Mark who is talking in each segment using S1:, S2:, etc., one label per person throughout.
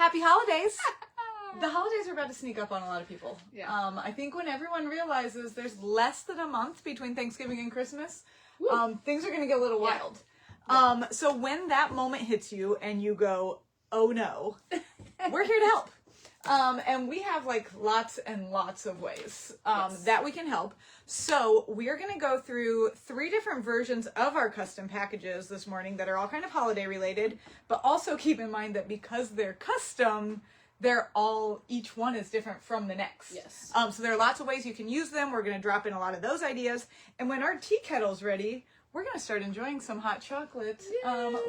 S1: Happy holidays. The holidays are about to sneak up on a lot of people.
S2: Yeah.
S1: I think when everyone realizes there's less than a month between Thanksgiving and Christmas, things are going to get a little wild. So when that moment hits you and you go, oh no, we're here to help. And we have like lots and lots of ways that we can help. So we're going to go through 3 different versions of our custom packages this morning that are all kind of holiday related, but also keep in mind that because they're custom, each one is different from the next.
S2: Yes.
S1: So there are lots of ways you can use them. We're going to drop in a lot of those ideas. And when our tea kettle's ready, we're going to start enjoying some hot chocolate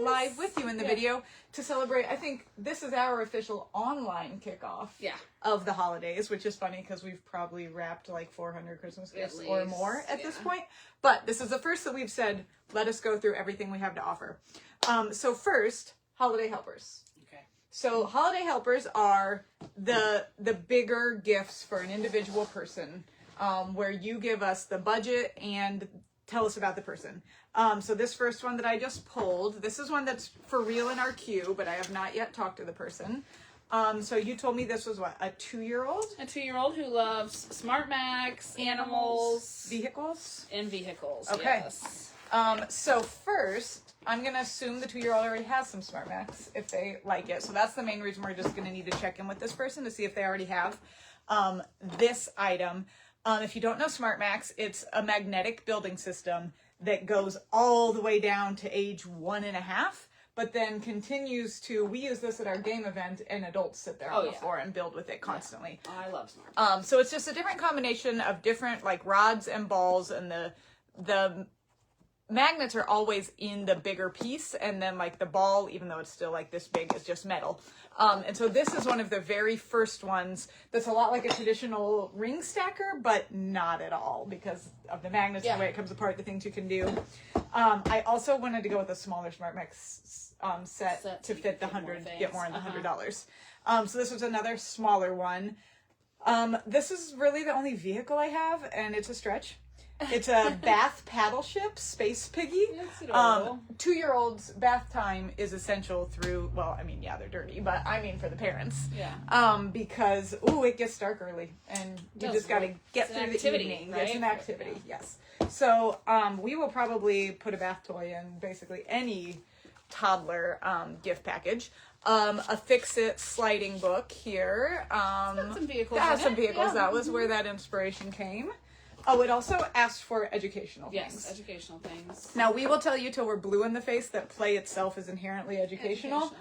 S1: live with you in the video to celebrate. I think this is our official online kickoff of the holidays, which is funny because we've probably wrapped like 400 Christmas gifts or more at this point. But this is the first that we've said, let us go through everything we have to offer. So first, holiday helpers. So holiday helpers are the bigger gifts for an individual person, where you give us the budget and tell us about the person. So this first one that I just pulled, this is one that's for real in our queue, but I have not yet talked to the person. So you told me this was what, a 2-year-old?
S2: A 2-year-old who loves Smart Max, animals,
S1: vehicles,
S2: and vehicles.
S1: Okay.
S2: Yes.
S1: So first, I'm going to assume the 2-year-old already has some Smart Max if they like it. So that's the main reason we're just going to need to check in with this person to see if they already have this item. If you don't know Smart Max, it's a magnetic building system that goes all the way down to age 1.5, but then continues to, we use this at our game event and adults sit there on the floor and build with it constantly.
S2: Oh, I love Smart Max.
S1: So it's just a different combination of different like rods and balls, and the magnets are always in the bigger piece, and then like the ball, even though it's still like this big, is just metal. And so this is one of the very first ones that's a lot like a traditional ring stacker, but not at all because of the magnets, the way it comes apart, the things you can do. I also wanted to go with a smaller Smart Max set to fit the get more in the $100. So this was another smaller one. This is really the only vehicle I have, and it's a stretch. It's a bath paddle ship, Space Piggy.
S2: That's adorable.
S1: 2-year-olds' bath time is essential through, well, I mean, yeah, they're dirty, but I mean for the parents.
S2: Yeah.
S1: Because, it gets dark early, and you just got to get through the evening.
S2: Right?
S1: It's an activity, yes. So we will probably put a bath toy in basically any toddler gift package. A Fix-It sliding book here.
S2: Some vehicles.
S1: That has some vehicles. That was where that inspiration came. Oh, it also asks for educational things.
S2: Yes, educational things.
S1: Now, we will tell you till we're blue in the face that play itself is inherently educational.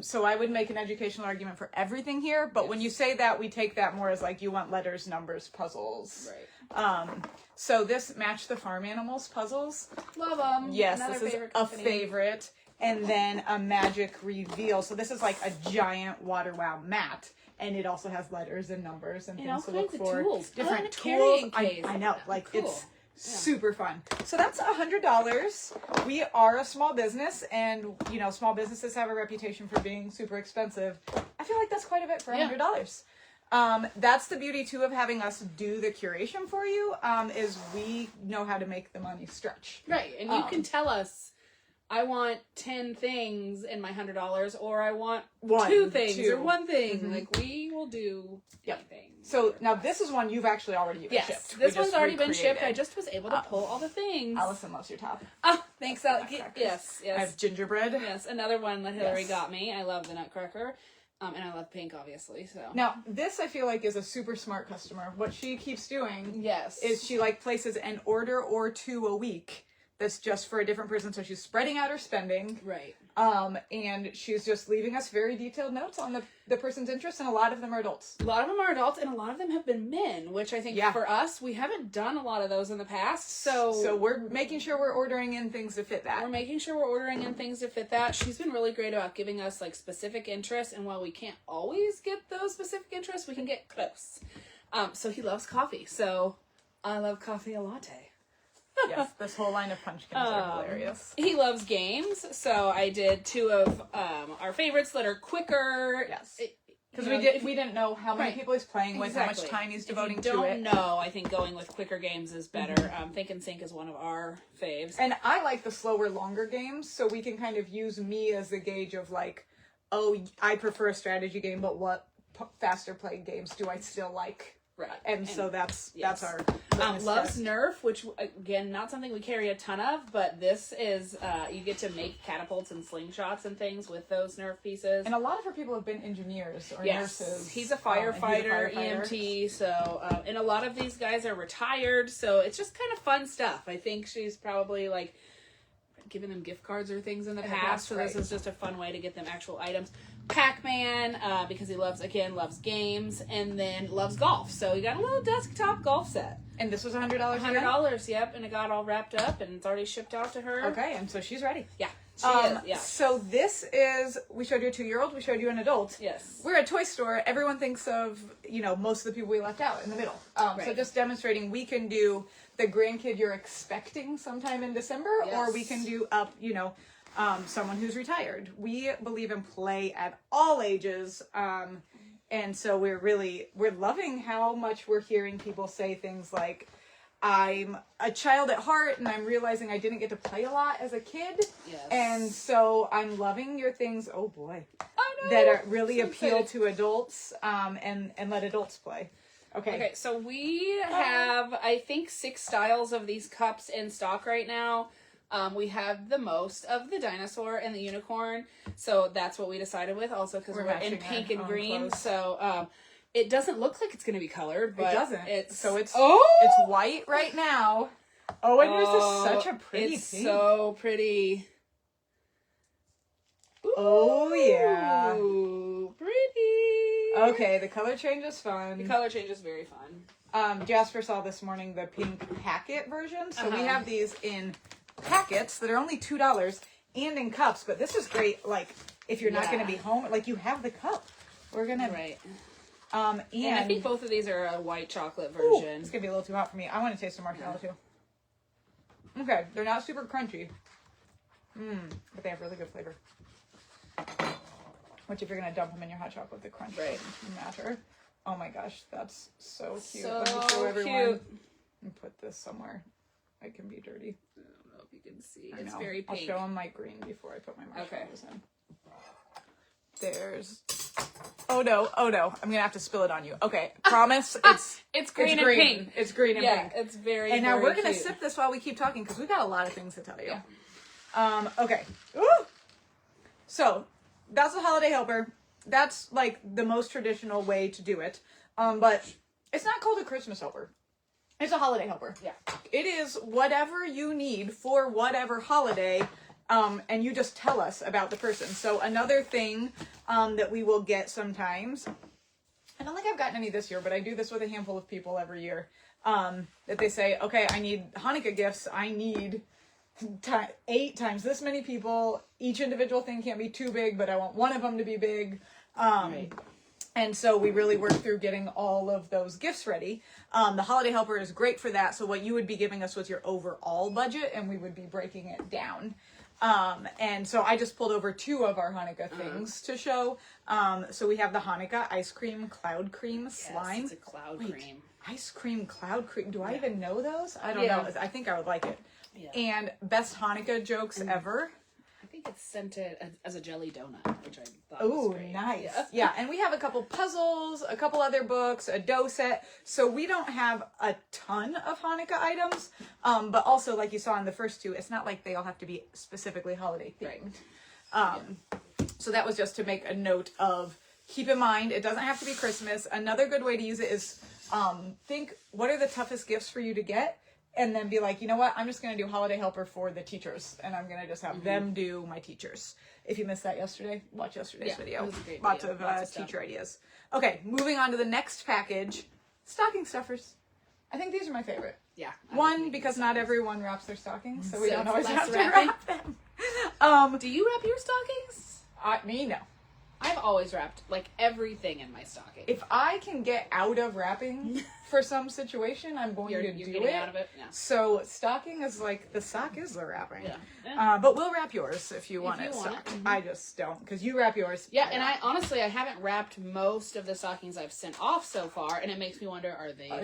S1: So I would make an educational argument for everything here, but when you say that, we take that more as like you want letters, numbers, puzzles.
S2: Right.
S1: So this Match the Farm Animals puzzles.
S2: Love them.
S1: Yes, this is a favorite. And then a Magic Reveal. So this is like a giant Water Wow mat. And it also has letters and numbers and things to look for.
S2: Tools.
S1: Different
S2: tools.
S1: I know, like it's super fun. So that's $100. We are a small business, and small businesses have a reputation for being super expensive. I feel like that's quite a bit for $100. That's the beauty too of having us do the curation for you. Is we know how to make the money stretch.
S2: Right, and you can tell us, I want 10 things in my $100, or I want 2 things, or 1 thing. Mm-hmm. Like, we will do anything.
S1: So, now this is one you've actually already shipped.
S2: Yes, this one's already been shipped. I just was able to pull all the things.
S1: Allison loves your top.
S2: Oh, thanks, Yes.
S1: I have gingerbread.
S2: Yes, another one that Hillary got me. I love the Nutcracker. And I love pink, obviously, so.
S1: Now, this I feel like is a super smart customer. What she keeps doing is she places an order or 2 a week that's just for a different person, so she's spreading out her spending.
S2: Right.
S1: And she's just leaving us very detailed notes on the person's interests, and a lot of them are adults.
S2: A lot of them are adults, and a lot of them have been men, which I think for us, we haven't done a lot of those in the past, so
S1: we're making sure we're ordering in things to fit that.
S2: We're making sure we're ordering in things to fit that. She's been really great about giving us, like, specific interests, and while we can't always get those specific interests, we can get close. So he loves coffee, so I love coffee a latte.
S1: Yes, this whole line of Punchkins are hilarious.
S2: He loves games, so I did 2 of our favorites that are quicker.
S1: Yes. Because we didn't know how many people he's playing with, how much
S2: Exactly.
S1: time he's devoting
S2: If you
S1: to it.
S2: don't know, I think going with quicker games is better. Think and Sync is one of our faves.
S1: And I like the slower, longer games, so we can kind of use me as the gauge of like, oh, I prefer a strategy game, but what faster playing games do I still like?
S2: Right.
S1: And so that's our
S2: Loves Nerf, which again, not something we carry a ton of, but this is you get to make catapults and slingshots and things with those Nerf pieces.
S1: And a lot of her people have been engineers or nurses.
S2: He's a firefighter, EMT. So and a lot of these guys are retired, so it's just kind of fun stuff. I think she's probably like giving them gift cards or things in the past, so this is just a fun way to get them actual items. Pac-Man, because he loves games, and then loves golf. So he got a little desktop golf set.
S1: And this was $100.
S2: $100, yep, and it got all wrapped up, and it's already shipped out to her.
S1: Okay, and so she's ready.
S2: Yeah, she is, yeah.
S1: So this is, we showed you a 2-year-old, we showed you an adult.
S2: Yes.
S1: We're at Toy Store. Everyone thinks of, most of the people we left out in the middle. So just demonstrating we can do the grandkid you're expecting sometime in December, or we can do up, someone who's retired. We believe in play at all ages. And so we're loving how much we're hearing people say things like, I'm a child at heart and I'm realizing I didn't get to play a lot as a kid.
S2: Yes.
S1: And so I'm loving your things, oh boy,
S2: I know.
S1: that are really
S2: So
S1: appeal
S2: excited.
S1: to adults, and let adults play. Okay,
S2: so we have, I think, 6 styles of these cups in stock right now. We have the most of the dinosaur and the unicorn, so that's what we decided with. Also, because we're in
S1: matching
S2: pink
S1: our
S2: and
S1: own
S2: green,
S1: clothes.
S2: so it doesn't look like it's going to be colored. But
S1: it doesn't.
S2: It's
S1: It's
S2: oh,
S1: white right now. Oh, and yours is such a pretty
S2: it's
S1: pink.
S2: so pretty.
S1: Oh, yeah.
S2: Ooh, pretty.
S1: Okay, the color change is fun.
S2: The color change is very fun.
S1: Jasper saw this morning the pink packet version, so we have these in packets that are only $2 and in cups, but this is great, like, if you're not going to be home, like, you have the cup. We're going to...
S2: Right.
S1: And
S2: I think both of these are a white chocolate
S1: ooh,
S2: version.
S1: it's going to be a little too hot for me. I want to taste the marshmallow, too. Okay, they're not super crunchy. But they have really good flavor. Which, if you're going to dump them in your hot chocolate, the crunch doesn't matter. Oh my gosh, that's so cute.
S2: So
S1: Let me show everyone.
S2: cute.
S1: And put this somewhere. It can be dirty.
S2: I don't know if you can see.
S1: I
S2: It's
S1: know.
S2: very pink.
S1: I'll show them my green before I put my marshmallows in. There's... Oh no, I'm gonna have to spill it on you. Okay, promise,
S2: It's green and pink.
S1: It's green and pink.
S2: It's very,
S1: And now
S2: very
S1: we're gonna
S2: cute.
S1: sip this while we keep talking, because we've got a lot of things to tell you.
S2: Yeah.
S1: Okay. Ooh! So, that's a holiday helper. That's like the most traditional way to do it. But it's not called a Christmas helper. It's a holiday helper.
S2: Yeah.
S1: It is whatever you need for whatever holiday, and you just tell us about the person. So another thing that we will get sometimes, I don't think I've gotten any this year, but I do this with a handful of people every year, that they say, okay, I need Hanukkah gifts. I need 8 times this many people. Each individual thing can't be too big, but I want one of them to be big.
S2: Right.
S1: And so we really work through getting all of those gifts ready. The holiday helper is great for that. So what you would be giving us was your overall budget, and we would be breaking it down. And so I just pulled over 2 of our Hanukkah things to show. So we have the Hanukkah ice cream cloud cream slime.
S2: It's a cloud cream.
S1: Ice cream cloud cream. Do I even know those? I don't
S2: Yeah.
S1: know. I think I would like it.
S2: Yeah.
S1: And best Hanukkah jokes ever.
S2: I think it's scented as a jelly donut, which I thought was
S1: Oh,
S2: great.
S1: nice.
S2: Yeah.
S1: Yeah, and we have a couple puzzles, a couple other books, a dough set. So we don't have a ton of Hanukkah items. But also, like you saw in the first 2, it's not like they all have to be specifically holiday themed.
S2: Right.
S1: So that was just to make a note of, keep in mind, it doesn't have to be Christmas. Another good way to use it is think, what are the toughest gifts for you to get? And then be like, you know what? I'm just going to do holiday helper for the teachers. And I'm going to just have them do my teachers. If you missed that yesterday, watch yesterday's video.
S2: it was a great
S1: Lots
S2: video.
S1: of
S2: Lots of stuff.
S1: teacher ideas. Okay, moving on to the next package. Stocking stuffers. I think these are my favorite.
S2: Yeah.
S1: One, because not everyone wraps their stockings, so we
S2: So
S1: don't
S2: it's
S1: always
S2: less
S1: have to
S2: wrapping.
S1: wrap them.
S2: Do you wrap your stockings?
S1: Me, no.
S2: I've always wrapped like everything in my stocking.
S1: If I can get out of wrapping for some situation, I'm going
S2: you're
S1: to do
S2: getting
S1: it.
S2: out of it. Yeah.
S1: So stocking is like, the sock is the wrapping.
S2: Yeah.
S1: But we'll wrap yours if you want
S2: you
S1: it.
S2: want
S1: Sock.
S2: it.
S1: I just don't, because you wrap yours.
S2: Yeah, and I honestly haven't wrapped most of the stockings I've sent off so far, and it makes me wonder: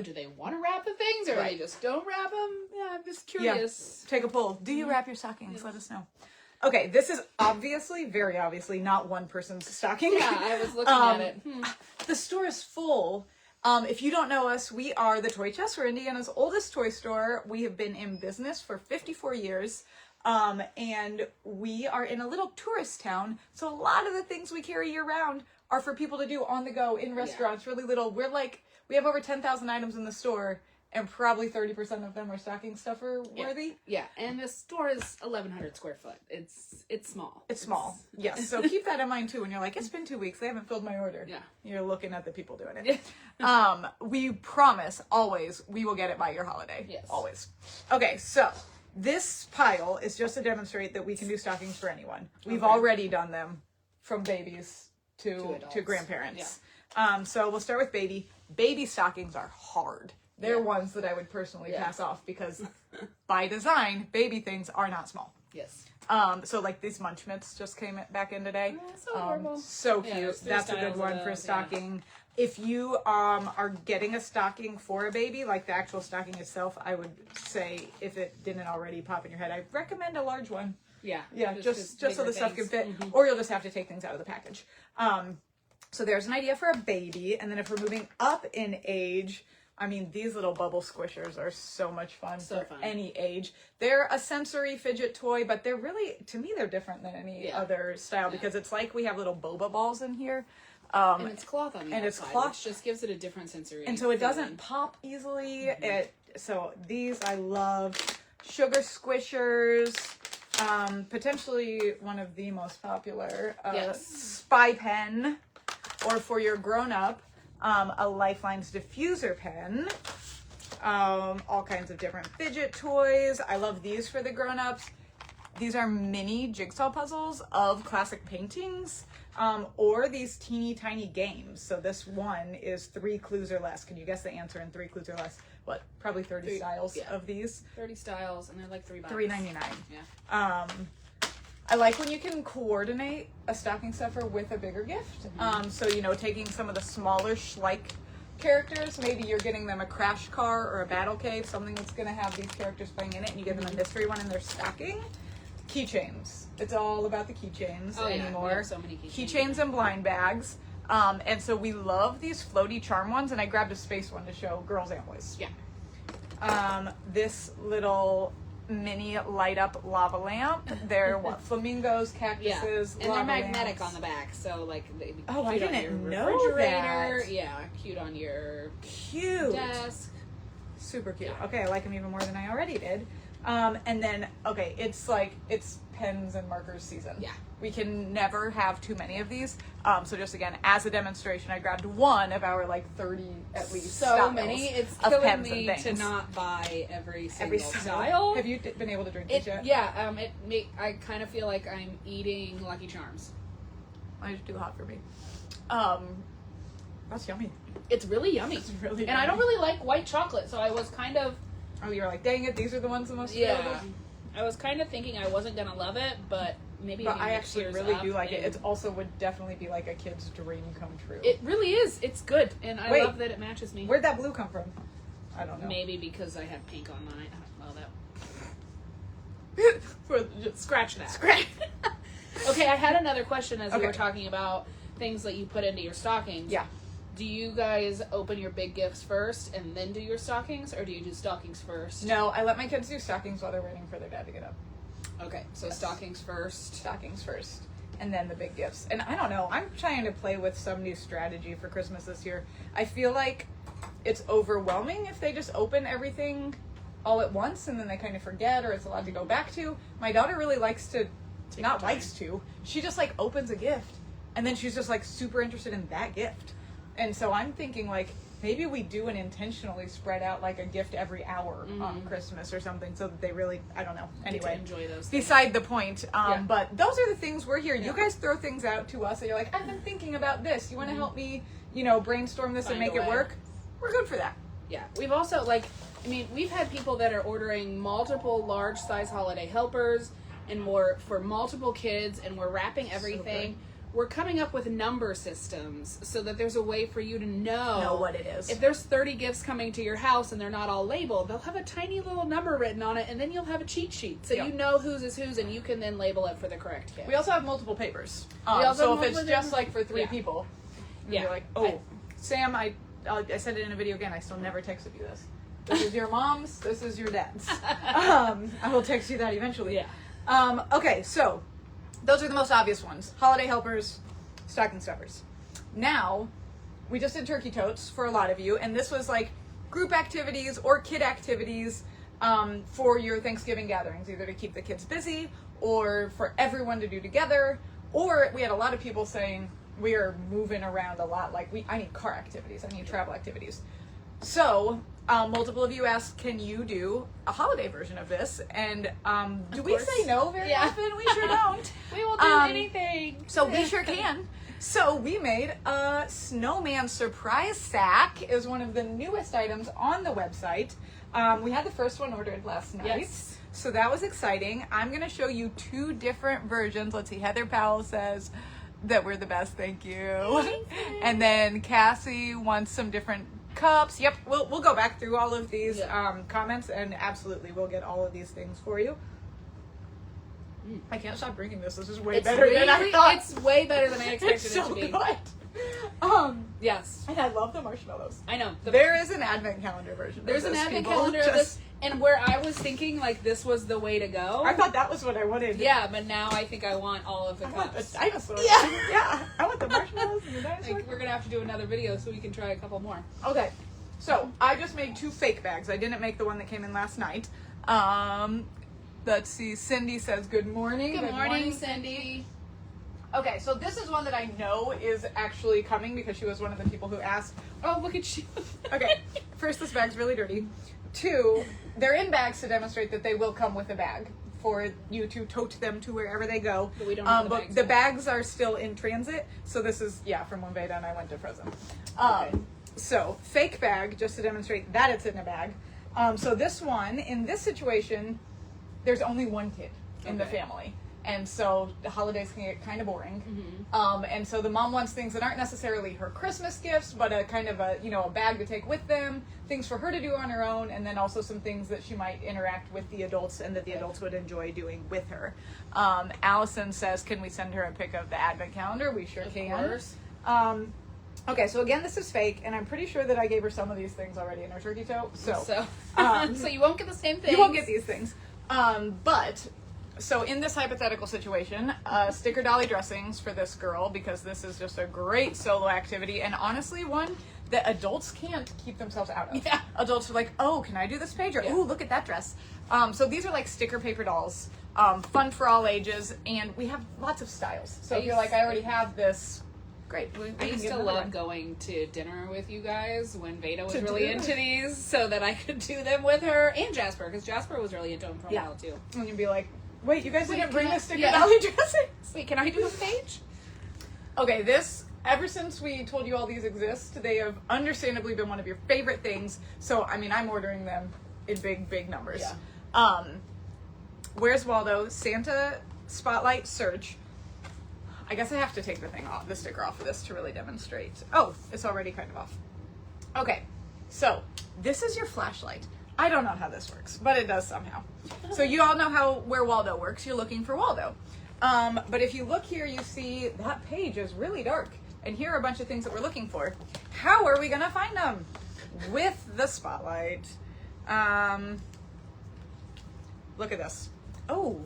S2: do they want to wrap the things, or
S1: Right.
S2: they just don't wrap them? Yeah, I'm just curious.
S1: Take a poll. Do you wrap your stockings? Let us know. Okay, this is obviously, very obviously, not one person's stocking.
S2: Yeah, I was looking at it.
S1: The store is full. If you don't know us, we are the Toy Chest. We're Indiana's oldest toy store. We have been in business for 54 years. And we are in a little tourist town. So a lot of the things we carry year round are for people to do on the go in restaurants, really little. We have over 10,000 items in the store, and probably 30% of them are stocking stuffer worthy.
S2: Yeah, and the store is 1,100 square foot. It's small.
S1: It's small. Yes. So keep that in mind too when you're like, it's been 2 weeks, they haven't filled my order.
S2: Yeah.
S1: You're looking at the people doing it. We promise always we will get it by your holiday.
S2: Yes.
S1: Always. Okay, so this pile is just to demonstrate that we can do stockings for anyone. We've already done them from babies to grandparents. Yeah. So we'll start with baby. Baby stockings are hard. They're ones that I would personally pass off because by design, baby things are not small.
S2: Yes.
S1: So like these Munch Mitts just came back in today.
S2: So adorable.
S1: So cute. That's a good one for stocking. If you are getting a stocking for a baby, like the actual stocking itself, I would say, if it didn't already pop in your head, I recommend a large one.
S2: Yeah.
S1: Yeah, just so the stuff can fit. Or you'll just have to take things out of the package. So there's an idea for a baby. And then if we're moving up in age, I mean, these little bubble squishers are so much fun for any age. They're a sensory fidget toy, but they're really, to me, they're different than any other style because it's like we have little boba balls in here.
S2: And it's cloth on the outside,
S1: it's cloth,
S2: which just gives it a different sensory.
S1: And so it doesn't pop easily. So these I love. Sugar squishers. Potentially one of the most popular. Spy pen. Or for your grown-up, a Lifelines diffuser pen. All kinds of different fidget toys. I love these for the grown-ups. These are mini jigsaw puzzles of classic paintings, or these teeny tiny games. So this one is 3 clues or less. Can you guess the answer in 3 clues or less? What? Probably 30 styles of these.
S2: 30 styles, and they're like $3.
S1: $3.99.
S2: Yeah.
S1: I like when you can coordinate a stocking stuffer with a bigger gift. So, taking some of the smaller Schleich characters, maybe you're getting them a Crash Car or a Battle Cave, something that's going to have these characters playing in it, and you give them a mystery one in their stocking. Keychains. It's all about the keychains anymore.
S2: We have so many
S1: keychains and blind bags. And so we love these floaty charm ones, and I grabbed a space one to show girls and boys.
S2: Yeah.
S1: This little mini light up lava lamp. They're flamingos, cactuses,
S2: and
S1: lava
S2: they're magnetic
S1: lamps.
S2: on the back, so like they be
S1: I
S2: cute on
S1: didn't
S2: your
S1: know
S2: refrigerator.
S1: that.
S2: Yeah, cute on your desk.
S1: Super cute. Okay, I like them even more than I already did. And then it's pens and markers season.
S2: Yeah.
S1: We can never have too many of these. So just again, as a demonstration, I grabbed one of our 30 at least.
S2: So many. It's
S1: of
S2: killing
S1: pens
S2: me
S1: and
S2: to
S1: things.
S2: not buy every
S1: Every
S2: style.
S1: Have you been able to drink these yet?
S2: Yeah. I kind of feel like I'm eating Lucky Charms.
S1: It's too hot for me. That's yummy.
S2: It's really yummy.
S1: It's really
S2: and I don't really like white chocolate, so I was kind of.
S1: Oh, you're like, dang it, these are the ones the most available?
S2: Yeah. I was kind of thinking I wasn't gonna love it, but maybe.
S1: But I actually really do like it. It also would definitely be like a kid's dream come true.
S2: It really is. It's good, and I love that it matches me.
S1: Where'd that blue come from? I don't know.
S2: Maybe because I had pink on mine. Well, that. Scratch that.
S1: Scratch.
S2: Okay, I had another question as we were talking about things that you put into your stockings.
S1: Yeah.
S2: Do you guys open your big gifts first and then do your stockings, or do you do stockings first?
S1: No, I let my kids do stockings while they're waiting for their dad to get up.
S2: Okay, so stockings first.
S1: Stockings first. And then the big gifts. And I don't know, I'm trying to play with some new strategy for Christmas this year. I feel like it's overwhelming if they just open everything all at once and then they kind of forget, or it's a lot to go back to. My daughter really likes to, she just opens a gift and then she's just super interested in that gift. And so I'm thinking maybe we do an intentionally spread out a gift every hour on Christmas or something, so that they really, I don't know. Anyway,
S2: enjoy those.
S1: Beside the point. But those are the things we're here. You guys throw things out to us and you're like, I've been thinking about this. You want to help me, brainstorm this and make it work? We're good for that.
S2: Yeah. We've also we've had people that are ordering multiple large size holiday helpers and more for multiple kids, and we're wrapping everything. we're coming up with number systems so that there's a way for you to know
S1: what it is.
S2: If there's 30 gifts coming to your house and they're not all labeled, they'll have a tiny little number written on it, and then you'll have a cheat sheet. So
S1: Yeah.
S2: you know whose is whose, and you can then label it for the correct gift.
S1: We also have multiple papers.
S2: also
S1: So
S2: have
S1: if it's
S2: multiple
S1: just
S2: papers.
S1: like for 3
S2: Yeah.
S1: people,
S2: Yeah.
S1: you're like, oh, Sam, I said it in a video again. I still never texted you this. This is your mom's. This is your dad's. I will text you that eventually.
S2: Yeah.
S1: Okay, so those are the most obvious ones: holiday helpers, stocking stuffers. Now, we just did turkey totes for a lot of you, and this was like group activities or kid activities for your Thanksgiving gatherings, either to keep the kids busy or for everyone to do together. Or we had a lot of people saying we are moving around a lot. Like I need car activities, I need travel activities. So multiple of you asked, can you do a holiday version of this? And do we
S2: course.
S1: say no very often? We sure don't.
S2: We will do anything.
S1: So we sure can. So we made a snowman surprise sack. Is one of the newest items on the website. We had the first one ordered last night.
S2: Yes.
S1: So that was exciting. I'm going to show you 2 different versions. Let's see. Heather Powell says that we're the best. Thank you. And then Cassie wants some different cups. Yep. We'll go back through all of these comments, and absolutely we'll get all of these things for you. I can't stop drinking this. This is way better than I thought.
S2: It's way better than I expected
S1: It's so
S2: it to be.
S1: good.
S2: Yes.
S1: And I love the marshmallows.
S2: I know.
S1: There is an advent calendar version.
S2: There's
S1: of
S2: an
S1: this,
S2: advent
S1: people.
S2: calendar of this, and where I was thinking like this was the way to go.
S1: I thought that was what I wanted.
S2: Yeah, but now I think I want all of the
S1: I want the
S2: cups.
S1: dinosaurs.
S2: Yeah.
S1: Yeah. I want the marshmallows and the dinosaurs.
S2: Like, we're gonna have to do another video so we can try a couple more.
S1: Okay. So I just made 2 fake bags. I didn't make the one that came in last night. Let's see. Cindy says good morning.
S2: Good morning, Cindy.
S1: Okay, so this is one that I know is actually coming because she was one of the people who asked.
S2: Oh, look at you.
S1: Okay, first, this bag's really dirty. 2, they're in bags to demonstrate that they will come with a bag for you to tote them to wherever they go.
S2: But we don't have the
S1: but
S2: bags
S1: the
S2: yet.
S1: bags are still in transit, so this is, from when Veda and I went to Frozen.
S2: Okay.
S1: So, fake bag, just to demonstrate that it's in a bag. So this one, in this situation, there's only one kid in the
S2: Okay.
S1: family. And so the holidays can get kind of boring.
S2: Mm-hmm.
S1: And so the mom wants things that aren't necessarily her Christmas gifts, but a kind of a bag to take with them, things for her to do on her own, and then also some things that she might interact with the adults and that the adults would enjoy doing with her. Allison says, can we send her a pic of the advent calendar? We sure
S2: Of
S1: can.
S2: course.
S1: Okay, so again, this is fake, and I'm pretty sure that I gave her some of these things already in her turkey tote. So
S2: So you won't get the same thing.
S1: you won't get these things. So in this hypothetical situation, sticker dolly dressings for this girl, because this is just a great solo activity, and honestly one that adults can't keep themselves out of.
S2: Yeah.
S1: Adults are like, oh, can I do this page? Or,
S2: Yeah.
S1: ooh, look at that dress. So these are like sticker paper dolls, fun for all ages, and we have lots of styles. So if you're like, I already have this, great.
S2: I
S1: can
S2: used
S1: get
S2: to
S1: another
S2: love
S1: one.
S2: going to dinner with you guys when Veda was
S1: To
S2: really
S1: do
S2: into these, so that I could do them with her and Jasper, because Jasper was really into them for a
S1: Yeah.
S2: while too.
S1: And you'd be like, wait, you guys
S2: Wait,
S1: didn't bring
S2: can I-
S1: the sticker
S2: yeah.
S1: dolly dressings?
S2: Wait, can I do a page?
S1: Okay, this, ever since we told you all these exist, they have understandably been one of your favorite things. So, I mean, I'm ordering them in big, big numbers.
S2: Yeah.
S1: Where's Waldo? Santa Spotlight Search. I guess I have to take the sticker off of this to really demonstrate. Oh, it's already kind of off. Okay, so this is your flashlight. I don't know how this works, but it does somehow. So you all know where Waldo works. You're looking for Waldo. But if you look here, you see that page is really dark. And here are a bunch of things that we're looking for. How are we going to find them? With the spotlight. Look at this. Oh.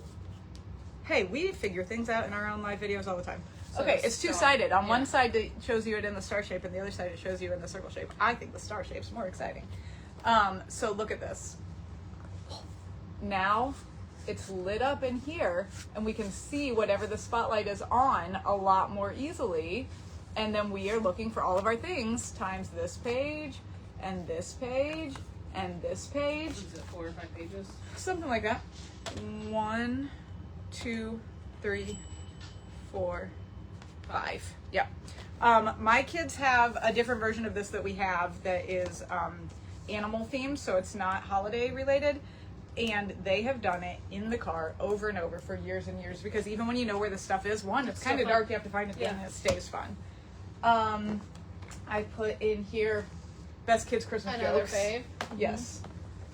S1: Hey, we figure things out in our own live videos all the time.
S2: So
S1: Okay,
S2: it's
S1: it's two-sided. On
S2: yeah.
S1: one side it shows you it in the star shape, and the other side it shows you in the circle shape. I think the star shape's more exciting. So look at this. Now it's lit up in here, and we can see whatever the spotlight is on a lot more easily. And then we are looking for all of our things times this page, and this page, and this page.
S2: Is it 4 or 5 pages?
S1: Something like that. 1, 2, 3, 4, 5. Yeah. My kids have a different version of this that we have that is animal themed, so it's not holiday related. And they have done it in the car over and over for years and years, because even when you know where the stuff is, one, it's kind of dark, you have to find it again, and it stays fun. I put in here best kids Christmas
S2: Another
S1: jokes.
S2: fave.
S1: Yes.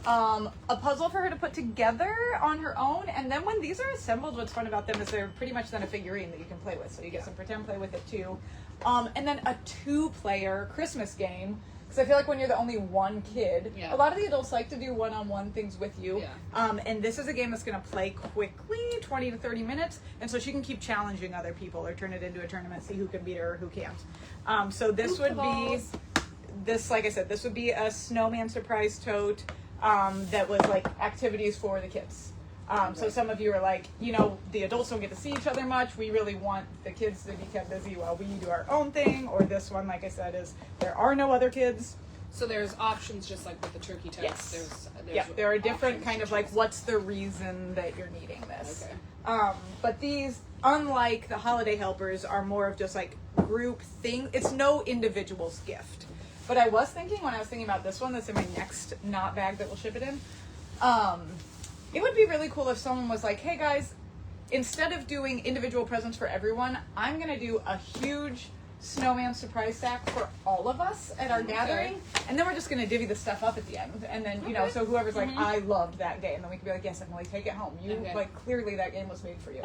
S1: A puzzle for her to put together on her own, and then when these are assembled, what's fun about them is they're pretty much then a figurine that you can play with, so you get some pretend play with it too. And then a 2-player Christmas game, because I feel like when you're the only one kid, a lot of the adults like to do one-on-one things with you. And this is a game that's going to play quickly, 20 to 30 minutes, and so she can keep challenging other people or turn it into a tournament, see who can beat her or who can't. So this would be, like I said, this would be a snowman surprise tote that was like activities for the kids. So some of you are like, you know, the adults don't get to see each other much. We really want the kids to be kept busy while we do our own thing. Or this one, like I said, is there are no other kids.
S2: So there's options just like with the turkey toast.
S1: Yes.
S2: There's
S1: There are different kind of like, what's the reason that you're needing this?
S2: Okay.
S1: But these, unlike the holiday helpers, are more of just like group thing. It's no individual's gift. But I was thinking, when I was thinking about this one that's in my next not bag that we'll ship it in, it would be really cool if someone was like, hey guys, instead of doing individual presents for everyone, I'm going to do a huge snowman surprise sack for all of us at our gathering, and then we're just going to divvy the stuff up at the end. And then, you know, so whoever's like, I loved that game, then we can be like, yes, Emily, take it home. You, like, clearly that game was made for you.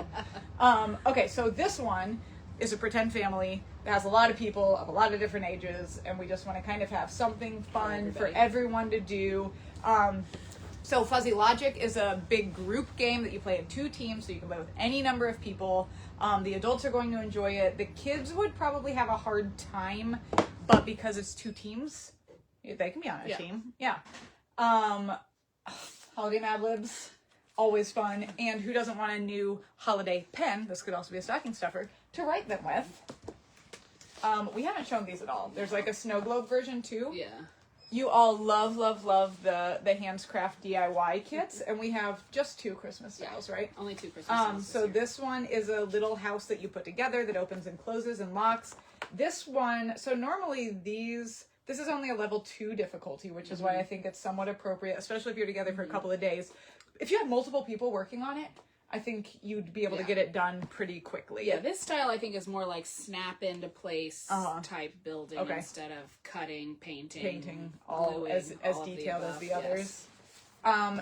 S1: Okay, so this one is a pretend family that has a lot of people of a lot of different ages, and we just want to kind of have something fun for everyone to do. So Fuzzy Logic is a big group game that you play in 2 teams, so you can play with any number of people. The adults are going to enjoy it. The kids would probably have a hard time, but because it's 2 teams, they can be on a team. Holiday Mad Libs, always fun. And who doesn't want a new holiday pen, this could also be a stocking stuffer, to write them with. We haven't shown these at all. There's like a snow globe version too.
S2: Yeah.
S1: You all love the Handscraft DIY kits, and we have just 2 Christmas styles, right?
S2: Only 2 Christmas styles.
S1: So this one is a little house that you put together that opens and closes and locks. This one, so normally this is only a level 2 difficulty, which is why I think it's somewhat appropriate, especially if you're together for a couple of days. If you have multiple people working on it, I think you'd be able to get it done pretty quickly.
S2: Yeah, this style I think is more like snap into place type building instead of cutting, painting, all
S1: gluing, as detailed as the others.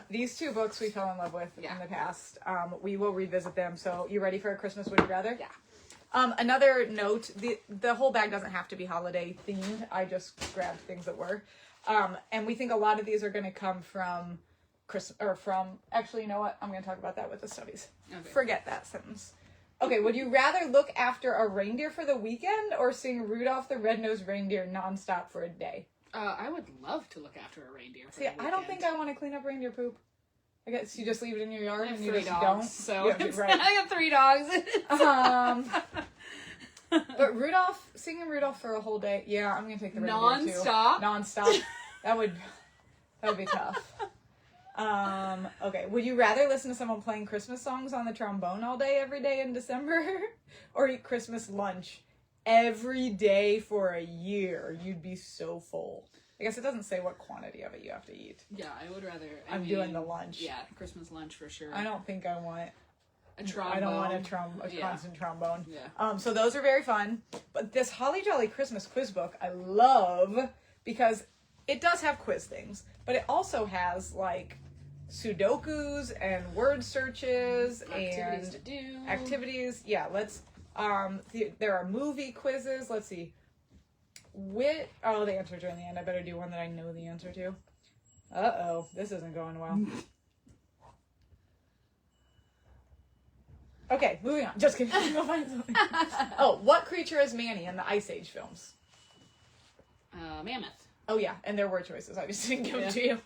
S1: These 2 books we fell in love with in the past. We will revisit them. So you ready for a Christmas Would You Rather?
S2: Yeah.
S1: Another note, the whole bag doesn't have to be holiday themed. I just grabbed things that were. And we think a lot of these are going to come from actually, you know what? I'm going to talk about that with the stubbies. Okay. Forget that sentence. Okay, would you rather look after a reindeer for the weekend or sing Rudolph the Red-Nosed Reindeer nonstop for a day?
S2: I would love to look after a reindeer for the weekend.
S1: I don't think I want to clean up reindeer poop. I guess you just leave it in your yard and you
S2: 3
S1: just
S2: dogs,
S1: don't.
S2: So
S1: right.
S2: I have 3 dogs.
S1: But singing Rudolph for a whole day, I'm going to take the reindeer too. Non-stop. That would be tough. Okay, would you rather listen to someone playing Christmas songs on the trombone all day, every day in December? Or eat Christmas lunch every day for a year? You'd be so full. I guess it doesn't say what quantity of it you have to eat.
S2: Yeah, I would rather...
S1: I'm doing the lunch.
S2: Yeah, Christmas lunch for sure.
S1: I don't think I want...
S2: a trombone.
S1: I don't want a constant trombone.
S2: Yeah.
S1: So those are very fun. But this Holly Jolly Christmas quiz book I love because it does have quiz things, but it also has like Sudokus and word searches
S2: Activities
S1: and
S2: to do.
S1: activities. Yeah, let's there are movie quizzes. Let's see. The answers are in the end. I better do one that I know the answer to. Uh-oh, this isn't going well. Okay, moving on. Just kidding. Go find something. Oh, what creature is Manny in the Ice Age films?
S2: Mammoth.
S1: Oh yeah, and there were choices. I just didn't give them to you.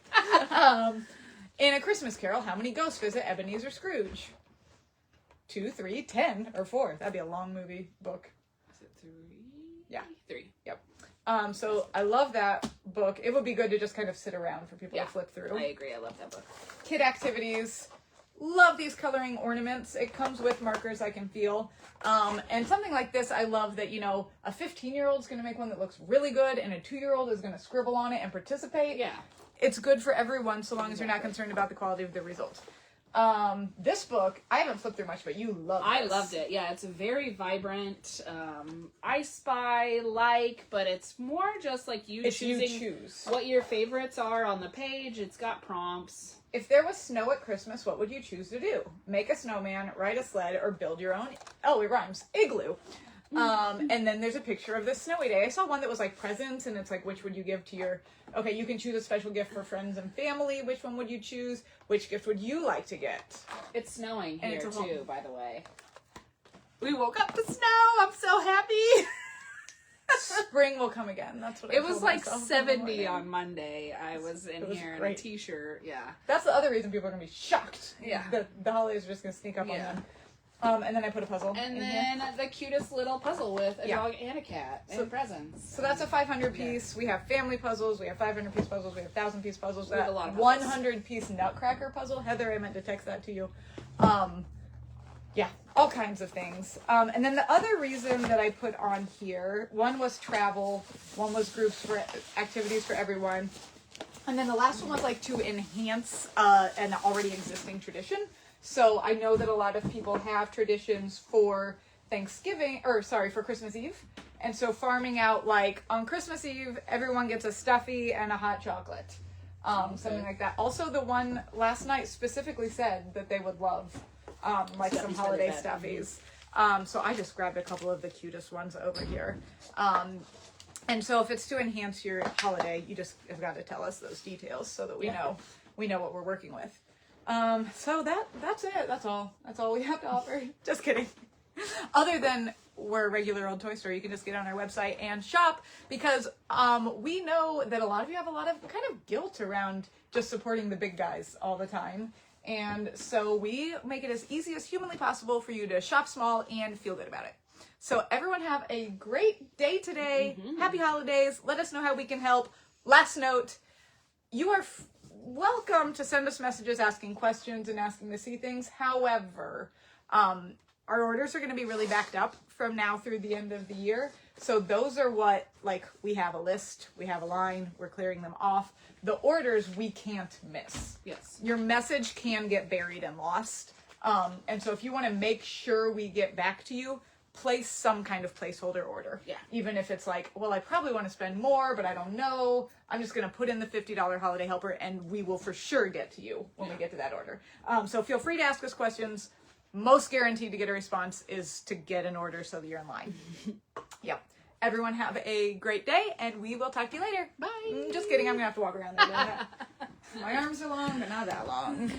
S1: In A Christmas Carol, how many ghosts visit Ebenezer Scrooge? 2, 3, 10, or 4? That'd be a long movie book.
S2: Is it 3?
S1: Yeah.
S2: 3.
S1: Yep. So I love that book. It would be good to just kind of sit around for people to flip through.
S2: I agree. I love that book.
S1: Kid activities. Love these coloring ornaments. It comes with markers I can feel. And something like this, I love that, a 15-year-old's going to make one that looks really good and a 2-year-old is going to scribble on it and participate.
S2: Yeah.
S1: it's good for everyone so long as you're not concerned about the quality of the result. This book, I haven't flipped through much, but you love it.
S2: I loved it. Yeah, it's a very vibrant, I Spy like, but it's more just like you choose what your favorites are on the page. It's got prompts.
S1: If there was snow at Christmas, what would you choose to do? Make a snowman, ride a sled, or build your own, oh, it rhymes, igloo. And then there's a picture of this snowy day. I saw one that was like presents, and it's like, which would you give to your, okay, you can choose a special gift for friends and family. Which one would you choose? Which gift would you like to get?
S2: It's snowing
S1: And
S2: here
S1: it's a
S2: too, by the way.
S1: We woke up to snow. I'm so happy. Spring will come again. That's what I
S2: It was
S1: told
S2: like
S1: myself in the
S2: 70
S1: morning.
S2: on Monday. I was in
S1: was
S2: here
S1: great.
S2: in a t-shirt. Yeah.
S1: That's the other reason people are gonna be shocked.
S2: Yeah.
S1: The holidays are just gonna sneak up on
S2: Yeah.
S1: them. And then I put a puzzle.
S2: And
S1: in
S2: then
S1: here.
S2: the cutest little puzzle with a
S1: Yeah.
S2: dog and a cat and presents.
S1: So that's a 500 piece. We have family puzzles. We have 500 piece puzzles. We have 1,000 piece puzzles.
S2: We have a lot of puzzles.
S1: 100 piece Nutcracker puzzle. Heather, I meant to text that to you. Yeah, all kinds of things. And then the other reason that I put on here, one was travel, one was groups for activities for everyone, and then the last one was like to enhance an already existing tradition. So I know that a lot of people have traditions for for Christmas Eve. And so farming out, like, on Christmas Eve, everyone gets a stuffy and a hot chocolate. Something like that. Also, the one last night specifically said that they would love, like, some holiday stuffies. So I just grabbed a couple of the cutest ones over here. And so if it's to enhance your holiday, you just have got to tell us those details so that we know what we're working with. So that's it. That's all we have to offer. Just kidding. Other than we're a regular old toy store, you can just get on our website and shop because we know that a lot of you have a lot of kind of guilt around just supporting the big guys all the time. And so we make it as easy as humanly possible for you to shop small and feel good about it. So everyone have a great day today. Happy holidays. Let us know how we can help. Last note, you are welcome to send us messages asking questions and asking to see things. However, our orders are going to be really backed up from now through the end of the year. So those are what, like, we have a list, we have a line, we're clearing them off. The orders we can't miss.
S2: Yes.
S1: Your message can get buried and lost. And so if you want to make sure we get back to you, place some kind of placeholder order.
S2: Yeah.
S1: Even if it's like, well, I probably want to spend more, but I don't know. I'm just going to put in the $50 holiday helper and we will for sure get to you when we get to that order. So feel free to ask us questions. Most guaranteed to get a response is to get an order so that you're in line. Yep. Everyone have a great day and we will talk to you later.
S2: Bye.
S1: Just kidding. I'm going to have to walk around there. My arms are long, but not that long.